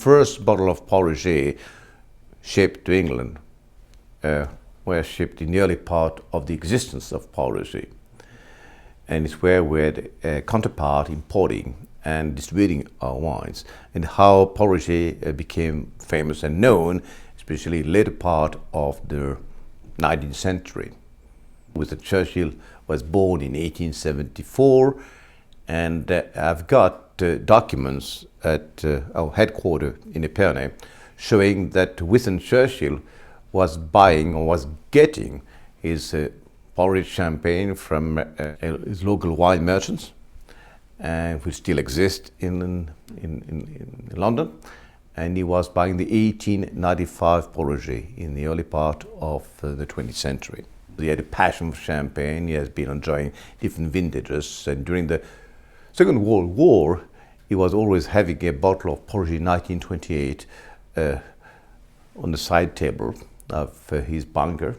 first bottle of Paul Roger shipped to England were shipped in the early part of the existence of Paul Roger. And it's where we had a counterpart importing and distributing our wines, and how Paul Roger became famous and known, especially later part of the 19th century. Winston Churchill was born in 1874, and I've got documents at our headquarters in Epernay showing that Winston Churchill was buying or was getting his Paul Roger champagne from his local wine merchants, which still exist in London, and he was buying the 1895 Paul Roger in the early part of the 20th century. He had a passion for champagne. He has been enjoying different vintages, and during the Second World War he was always having a bottle of Paul Roger 1928 on the side table of his bunker,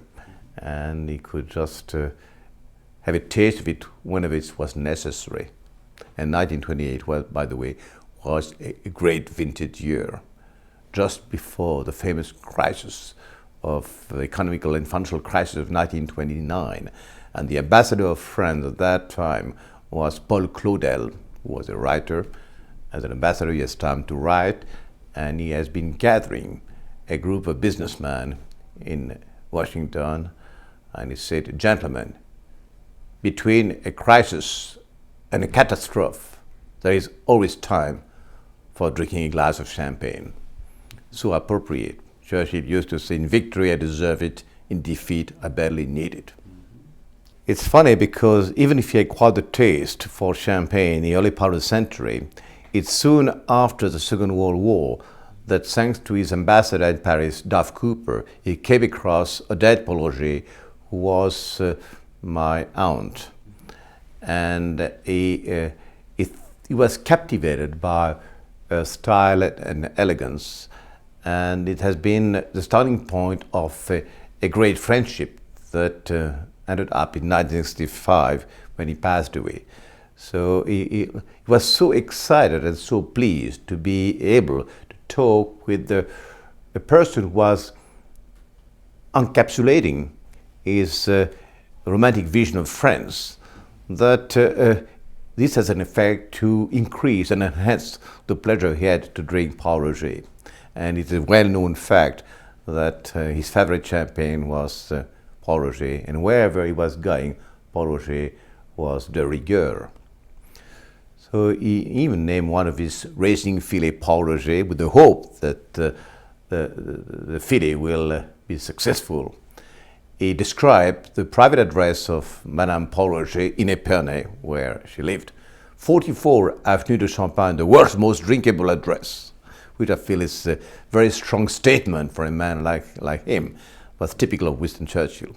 and he could just have a taste of it whenever it was necessary. And 1928, well, by the way, was a great vintage year, just before the famous crisis of the economical and financial crisis of 1929. And the ambassador of France at that time was Paul Claudel, who was a writer. As an ambassador, he has time to write, and he has been gathering a group of businessmen in Washington, and he said, "Gentlemen, between a crisis and a catastrophe, there is always time for drinking a glass of champagne." So appropriate. Churchill used to say, "In victory I deserve it, in defeat I barely need it." It's funny because even if he acquired the taste for champagne in the early part of the century, it's soon after the Second World War that, thanks to his ambassador in Paris, Duff Cooper, he came across a dead Paul Roger, who was my aunt. And he was captivated by style and elegance, and it has been the starting point of a great friendship that ended up in 1965 when he passed away. So he was so excited and so pleased to be able to talk with a person who was encapsulating his romantic vision of France, that this has an effect to increase and enhance the pleasure he had to drink Paul Roger. And it's a well-known fact that his favorite champagne was Paul Roger, and wherever he was going, Paul Roger was de rigueur. So he even named one of his racing fillet Paul Roger, with the hope that the fillet will be successful. He described the private address of Madame Paul Roger in Epernay, where she lived, 44 Avenue de Champagne, the world's most drinkable address, which I feel is a very strong statement for a man like him, but typical of Winston Churchill.